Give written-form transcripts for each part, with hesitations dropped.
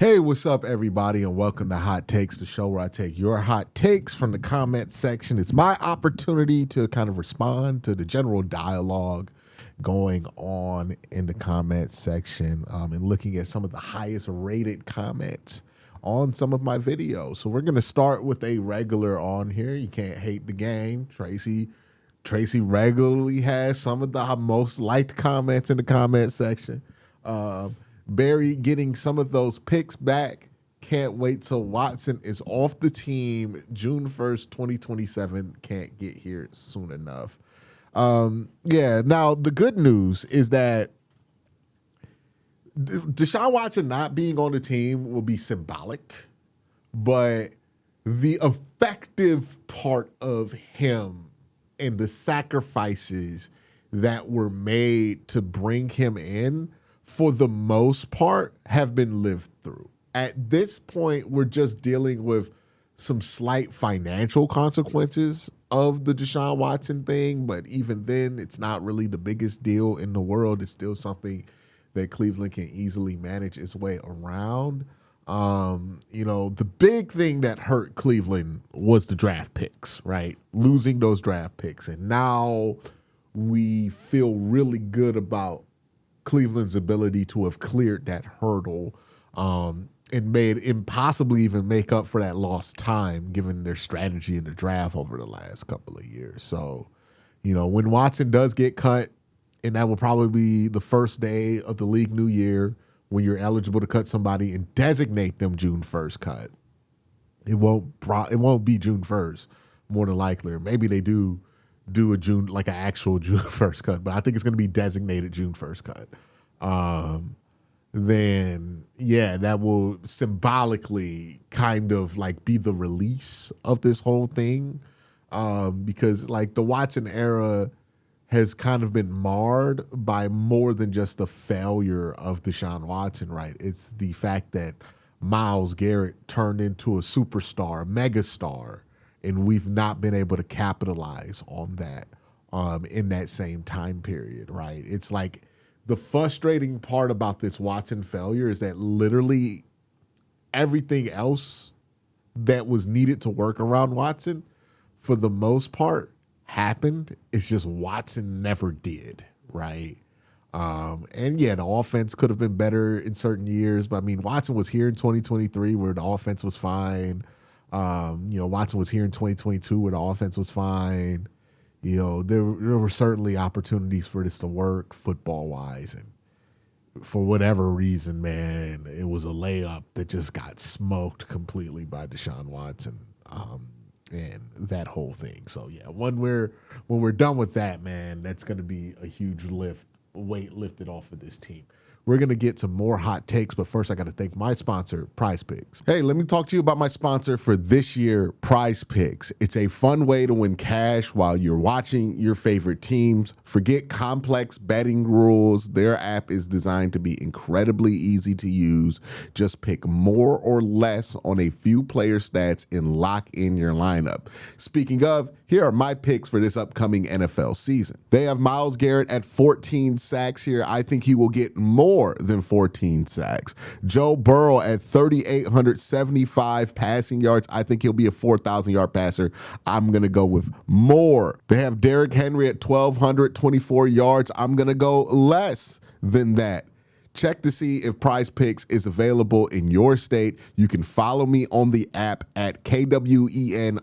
Hey, what's up, everybody, and welcome to Hot Takes, the show where I take your hot takes from the comment section. It's my opportunity to kind of respond to the general dialogue going on in the comment section and looking at some of the highest rated comments on some of my videos. So we're going to start with a regular on here. You can't hate the game. Tracy regularly has some of the most liked comments in the comment section. Barry getting some of those picks back. Can't wait till Watson is off the team June 1st, 2027. Can't get here soon enough. Now the good news is that Deshaun Watson not being on the team will be symbolic, but the effective part of him and the sacrifices that were made to bring him in, for the most part, have been lived through. At this point, we're just dealing with some slight financial consequences of the Deshaun Watson thing, but even then, it's not really the biggest deal in the world. It's still something that Cleveland can easily manage its way around. The big thing that hurt Cleveland was the draft picks, right? Losing those draft picks. And now we feel really good about Cleveland's ability to have cleared that hurdle and made impossibly even make up for that lost time given their strategy in the draft over the last couple of years. So, when Watson does get cut, and that will probably be the first day of the league new year when you're eligible to cut somebody and designate them June 1st cut. It won't be June 1st, more than likely. Or maybe they do a June, like an actual June 1st cut, but I think it's going to be designated June 1st cut. Then that will symbolically kind of like be the release of this whole thing. Because like the Watson era has kind of been marred by more than just the failure of Deshaun Watson, right? It's the fact that Myles Garrett turned into a superstar, a megastar, and we've not been able to capitalize on that in that same time period, right? It's like the frustrating part about this Watson failure is that literally everything else that was needed to work around Watson, for the most part, happened. It's just Watson never did, right? The offense could have been better in certain years, but I mean, Watson was here in 2023 where the offense was fine. Watson was here in 2022 where the offense was fine. There were certainly opportunities for this to work football-wise, and for whatever reason, man, it was a layup that just got smoked completely by Deshaun Watson. And that whole thing. So when we're done with that, man, that's going to be a huge weight lifted off of this team. We're going to get to more hot takes, but first I got to thank my sponsor, PrizePicks. Hey, let me talk to you about my sponsor for this year, PrizePicks. It's a fun way to win cash while you're watching your favorite teams. Forget complex betting rules. Their app is designed to be incredibly easy to use. Just pick more or less on a few player stats and lock in your lineup. Speaking of, here are my picks for this upcoming NFL season. They have Myles Garrett at 14 sacks here. I think he will get more than 14 sacks. Joe Burrow at 3,875 passing yards. I think he'll be a 4,000-yard passer. I'm going to go with more. They have Derrick Henry at 1,224 yards. I'm going to go less than that. Check to see if PrizePicks is available in your state. You can follow me on the app at KWEN_C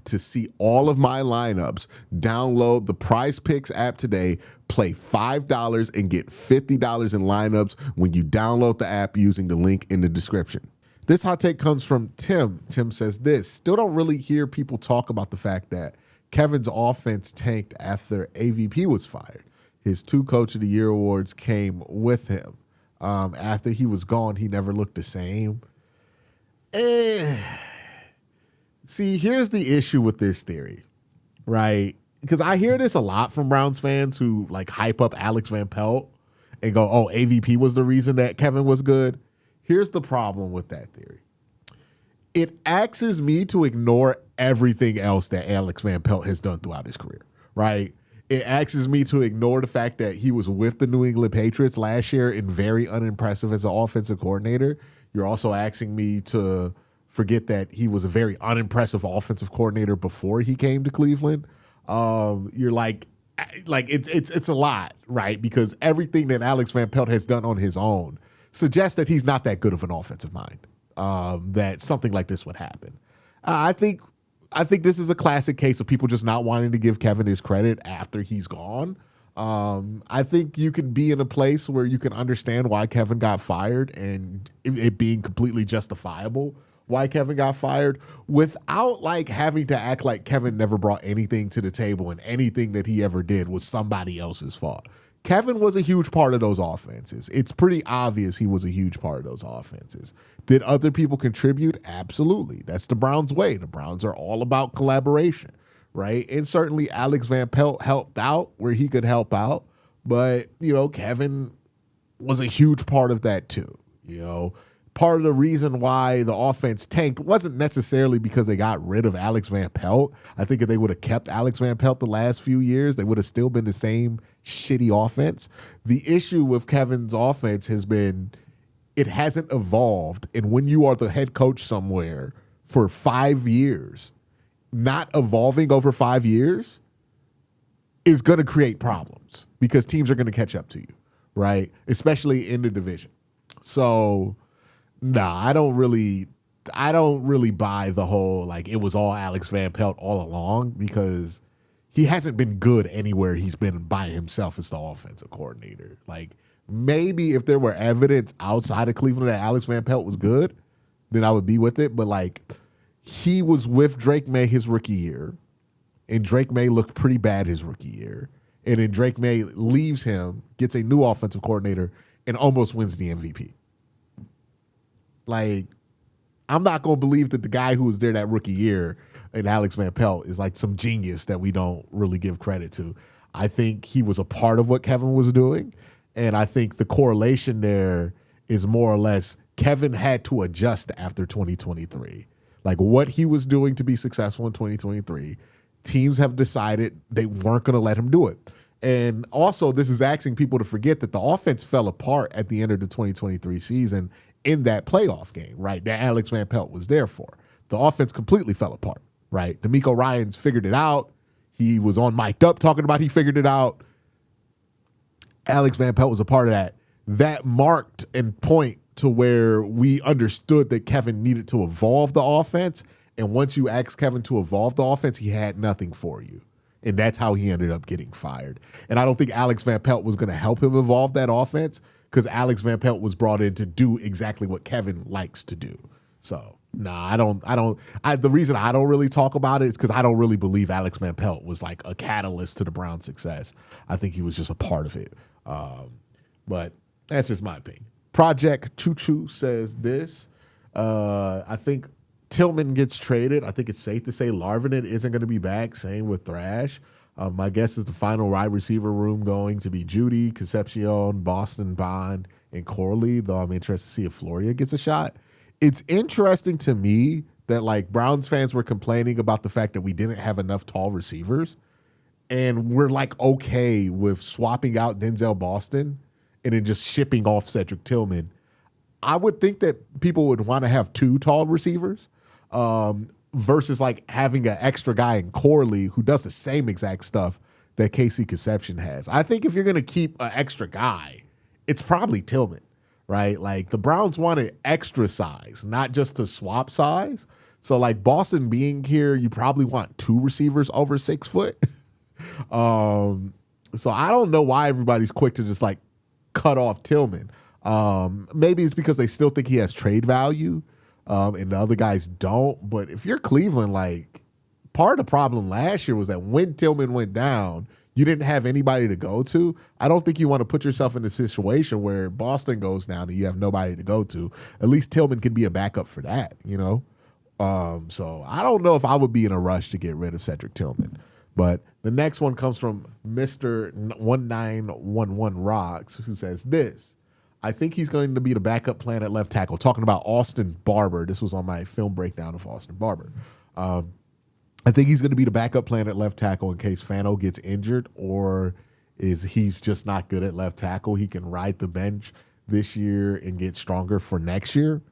to see all of my lineups. Download the PrizePicks app today. Play $5 and get $50 in lineups when you download the app using the link in the description. This hot take comes from Tim. Tim says this: still don't really hear people talk about the fact that Kevin's offense tanked after AVP was fired. His 2 Coach of the Year awards came with him. After he was gone, he never looked the same. See, here's the issue with this theory, right? Because I hear this a lot from Browns fans who like hype up Alex Van Pelt and go, oh, AVP was the reason that Kevin was good. Here's the problem with that theory. It asks me to ignore everything else that Alex Van Pelt has done throughout his career, right? It asks me to ignore the fact that he was with the New England Patriots last year and very unimpressive as an offensive coordinator. You're also asking me to forget that he was a very unimpressive offensive coordinator before he came to Cleveland. You're like it's a lot, right? Because everything that Alex Van Pelt has done on his own suggests that he's not that good of an offensive mind. That something like this would happen. I think this is a classic case of people just not wanting to give Kevin his credit after he's gone. I think you can be in a place where you can understand why Kevin got fired and it being completely justifiable why Kevin got fired without like having to act like Kevin never brought anything to the table and anything that he ever did was somebody else's fault. Kevin was a huge part of those offenses. It's pretty obvious he was a huge part of those offenses. Did other people contribute? Absolutely. That's the Browns' way. The Browns are all about collaboration, right? And certainly Alex Van Pelt helped out where he could help out. But, Kevin was a huge part of that too. Part of the reason why the offense tanked wasn't necessarily because they got rid of Alex Van Pelt. I think if they would have kept Alex Van Pelt the last few years, they would have still been the same shitty offense. The issue with Kevin's offense has been it hasn't evolved. And when you are the head coach somewhere for 5 years, not evolving over 5 years is going to create problems because teams are going to catch up to you, right? Especially in the division. So, I don't really buy the whole like it was all Alex Van Pelt all along because he hasn't been good anywhere he's been by himself as the offensive coordinator. Like maybe if there were evidence outside of Cleveland that Alex Van Pelt was good, then I would be with it. But like he was with Drake May his rookie year, and Drake May looked pretty bad his rookie year. And then Drake May leaves him, gets a new offensive coordinator, and almost wins the MVP. Like, I'm not going to believe that the guy who was there that rookie year and Alex Van Pelt is like some genius that we don't really give credit to. I think he was a part of what Kevin was doing. And I think the correlation there is more or less Kevin had to adjust after 2023. Like what he was doing to be successful in 2023, teams have decided they weren't going to let him do it. And also, this is asking people to forget that the offense fell apart at the end of the 2023 season in that playoff game, right, that Alex Van Pelt was there for. The offense completely fell apart, right? D'Amico Ryans figured it out. He was on mic'd up talking about he figured it out. Alex Van Pelt was a part of that. That marked and point to where we understood that Kevin needed to evolve the offense. And once you asked Kevin to evolve the offense, he had nothing for you. And that's how he ended up getting fired. And I don't think Alex Van Pelt was going to help him evolve that offense because Alex Van Pelt was brought in to do exactly what Kevin likes to do. So, the reason I don't really talk about it is because I don't really believe Alex Van Pelt was like a catalyst to the Browns' success. I think he was just a part of it. But that's just my opinion. Project Choo Choo says this. I think Tillman gets traded. I think it's safe to say Larvin isn't going to be back. Same with Thrash. My guess is the final wide receiver room going to be Judy, Concepcion, Boston, Bond, and Corley, though I'm interested to see if Floria gets a shot. It's interesting to me that like Browns fans were complaining about the fact that we didn't have enough tall receivers, and we're like okay with swapping out Denzel Boston and then just shipping off Cedric Tillman. I would think that people would want to have two tall receivers versus like having an extra guy in Corley who does the same exact stuff that Casey Conception has. I think if you're going to keep an extra guy, it's probably Tillman, right? Like the Browns wanted extra size, not just to swap size. So like Boston being here, you probably want two receivers over 6 foot. So I don't know why everybody's quick to just like cut off Tillman. Maybe it's because they still think he has trade value. And the other guys don't. But if you're Cleveland, like part of the problem last year was that when Tillman went down, you didn't have anybody to go to. I don't think you want to put yourself in this situation where Boston goes down and you have nobody to go to. At least Tillman can be a backup for that, you know? So I don't know if I would be in a rush to get rid of Cedric Tillman. But the next one comes from Mr. 1911 Rocks, who says this. I think he's going to be the backup plan at left tackle. Talking about Austin Barber. This was on my film breakdown of Austin Barber. I think he's going to be the backup plan at left tackle in case Fano gets injured, or is he's just not good at left tackle. He can ride the bench this year and get stronger for next year.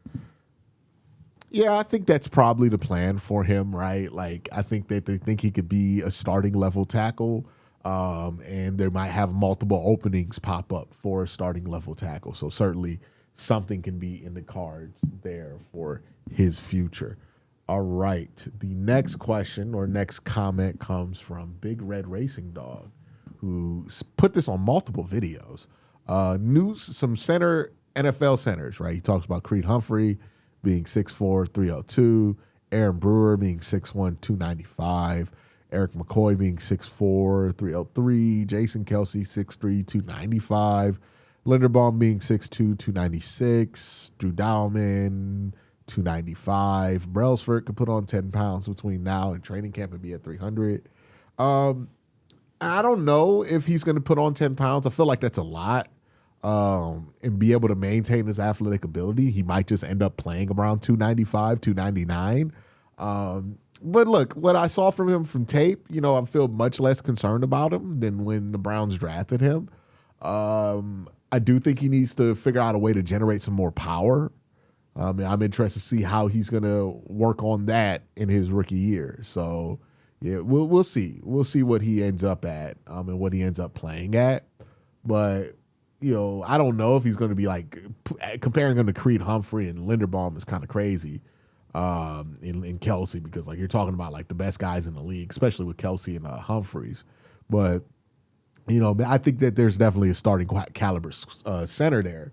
Yeah, I think that's probably the plan for him, right? Like, I think that they think he could be a starting level tackle, and there might have multiple openings pop up for a starting level tackle. So certainly something can be in the cards there for his future. All right. The next question or next comment comes from Big Red Racing Dog, who put this on multiple videos. Some NFL centers, right? He talks about Creed Humphrey being 6'4", 302, Aaron Brewer being 6'1", 295, Eric McCoy being 6'4", 303, Jason Kelsey 6'3", 295, Linderbaum being 6'2", 296, Drew Dowman 295. Brailsford could put on 10 pounds between now and training camp and be at 300. I don't know if he's going to put on 10 pounds. I feel like that's a lot. And be able to maintain his athletic ability. He might just end up playing around 295, 299. But look, what I saw from him from tape, I feel much less concerned about him than when the Browns drafted him. I do think he needs to figure out a way to generate some more power. I'm interested to see how he's going to work on that in his rookie year. So, yeah, we'll see. We'll see what he ends up at and what he ends up playing at. But, I don't know if he's going to be like comparing him to Creed Humphrey and Linderbaum is kind of crazy in Kelsey because, like, you're talking about, like, the best guys in the league, especially with Kelsey and Humphreys. But, I think that there's definitely a starting caliber center there,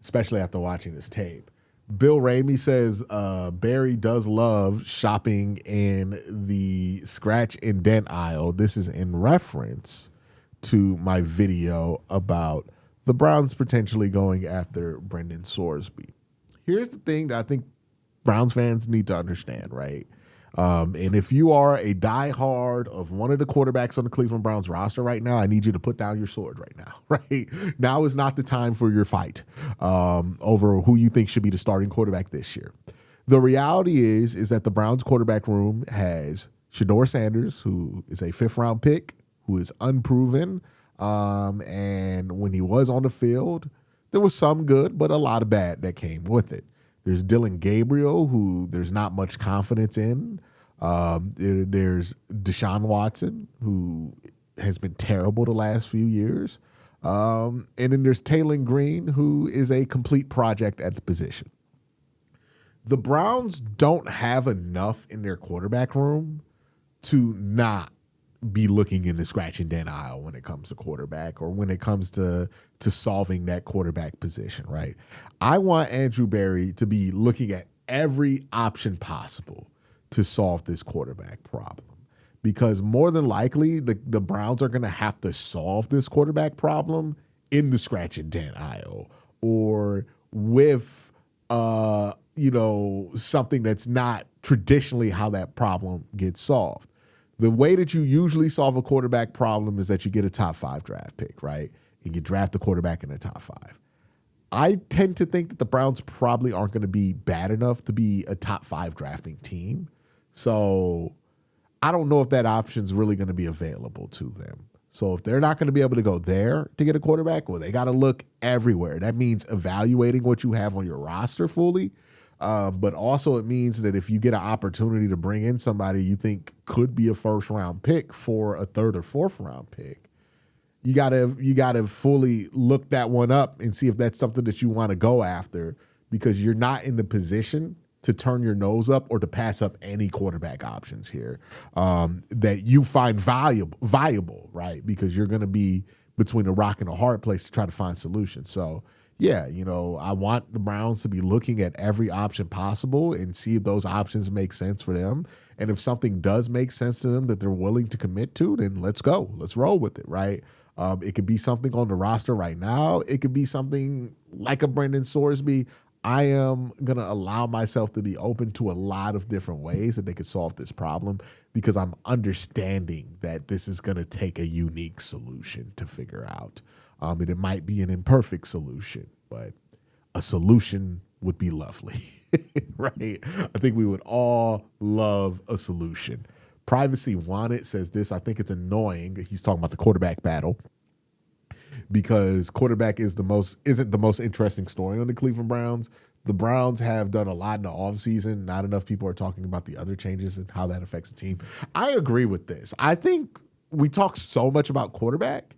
especially after watching this tape. Bill Ramey says Barry does love shopping in the scratch and dent aisle. This is in reference to my video about the Browns potentially going after Brendan Sorsby. Here's the thing that I think Browns fans need to understand, right? And if you are a diehard of one of the quarterbacks on the Cleveland Browns roster right now, I need you to put down your sword right now, right? Now is not the time for your fight over who you think should be the starting quarterback this year. The reality is that the Browns quarterback room has Shedeur Sanders, who is a fifth-round pick, who is unproven. And when he was on the field, there was some good, but a lot of bad that came with it. There's Dylan Gabriel, who there's not much confidence in. There's Deshaun Watson, who has been terrible the last few years. And then there's Taylor Green, who is a complete project at the position. The Browns don't have enough in their quarterback room to not be looking in the scratch and dent aisle when it comes to quarterback or when it comes to solving that quarterback position, right? I want Andrew Berry to be looking at every option possible to solve this quarterback problem because more than likely the Browns are going to have to solve this quarterback problem in the scratch and dent aisle or with something that's not traditionally how that problem gets solved. The way that you usually solve a quarterback problem is that you get a top 5 draft pick, right? And you draft the quarterback in the top 5. I tend to think that the Browns probably aren't going to be bad enough to be a top 5 drafting team. So I don't know if that option is really going to be available to them. So if they're not going to be able to go there to get a quarterback, well, they got to look everywhere. That means evaluating what you have on your roster fully. But also it means that if you get an opportunity to bring in somebody you think could be a first-round pick for a third or fourth-round pick, you gotta fully look that one up and see if that's something that you want to go after because you're not in the position to turn your nose up or to pass up any quarterback options here that you find viable, right? Because you're going to be between a rock and a hard place to try to find solutions. So, yeah, I want the Browns to be looking at every option possible and see if those options make sense for them. And if something does make sense to them that they're willing to commit to, then let's go. Let's roll with it, right? It could be something on the roster right now. It could be something like a Brendan Sorsby. I am going to allow myself to be open to a lot of different ways that they could solve this problem because I'm understanding that this is going to take a unique solution to figure out. And it might be an imperfect solution, but a solution would be lovely, right? I think we would all love a solution. Privacy Wanted says this. I think it's annoying. He's talking about the quarterback battle because quarterback isn't the most interesting story on the Cleveland Browns. The Browns have done a lot in the offseason. Not enough people are talking about the other changes and how that affects the team. I agree with this. I think we talk so much about quarterback,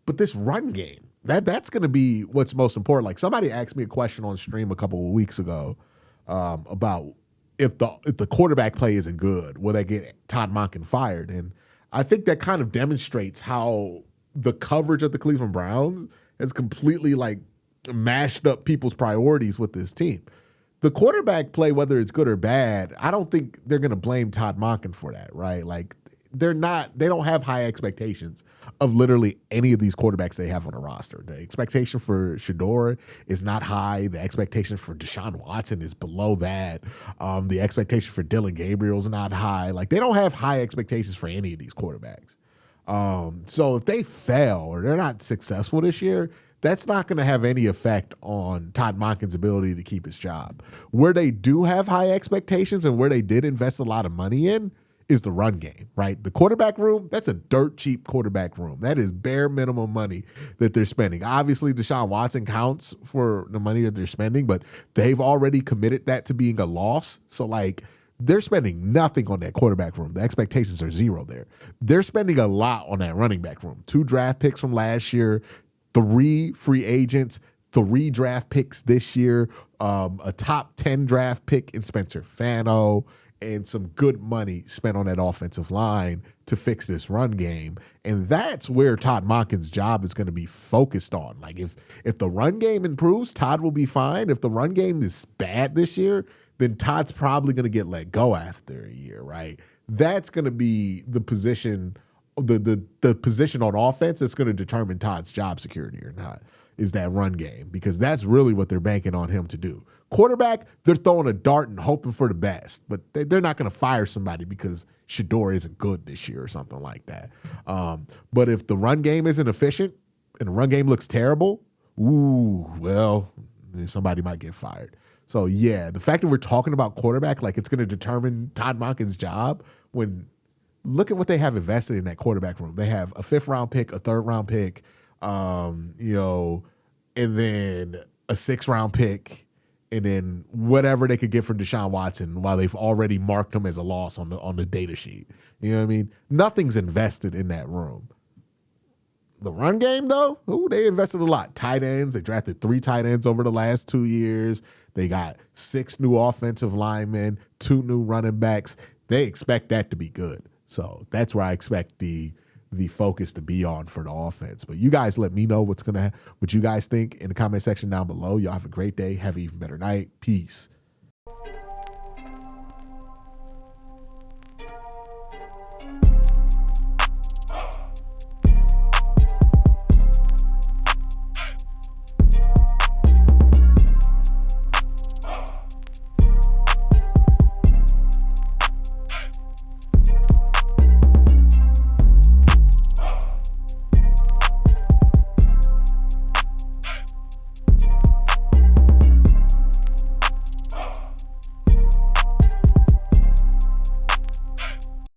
but this run game, that's going to be what's most important. Like somebody asked me a question on stream a couple of weeks ago about if the quarterback play isn't good, will they get Todd Monken fired? And I think that kind of demonstrates how the coverage of the Cleveland Browns has completely like mashed up people's priorities with this team. The quarterback play, whether it's good or bad, I don't think they're going to blame Todd Monken for that, right? Like they don't have high expectations of literally any of these quarterbacks they have on a roster. The expectation for Shedeur is not high. The expectation for Deshaun Watson is below that. The expectation for Dylan Gabriel is not high. Like they don't have high expectations for any of these quarterbacks. So if they fail or they're not successful this year, that's not going to have any effect on Todd Monken's ability to keep his job. Where they do have high expectations and where they did invest a lot of money in is the run game, right? The quarterback room, that's a dirt cheap quarterback room. That is bare minimum money that they're spending. Obviously, Deshaun Watson counts for the money that they're spending, but they've already committed that to being a loss. So, like, they're spending nothing on that quarterback room. The expectations are zero there. They're spending a lot on that running back room. 2 draft picks from last year, 3 free agents, 3 draft picks this year, a top 10 draft pick in Spencer Fano, and some good money spent on that offensive line to fix this run game. And that's where Todd Monken's job is going to be focused on. Like if the run game improves, Todd will be fine. If the run game is bad this year, then Todd's probably going to get let go after a year, right? That's going to be the position, the position on offense that's going to determine Todd's job security or not, is that run game, because that's really what they're banking on him to do. Quarterback, they're throwing a dart and hoping for the best, but they're not going to fire somebody because Shedeur isn't good this year or something like that. But if the run game isn't efficient and the run game looks terrible, well, then somebody might get fired. So, yeah, the fact that we're talking about quarterback like it's going to determine Todd Monken's job, when look at what they have invested in that quarterback room. They have a 5th-round pick, a 3rd-round pick, and then a 6th-round pick, and then whatever they could get from Deshaun Watson while they've already marked him as a loss on the data sheet. You know what I mean? Nothing's invested in that room. The run game, though, they invested a lot. Tight ends, they drafted 3 tight ends over the last 2 years. They got 6 new offensive linemen, 2 new running backs. They expect that to be good. So that's where I expect the focus to be on for the offense. But you guys let me know what you guys think in the comment section down below. Y'all have a great day. Have an even better night. Peace.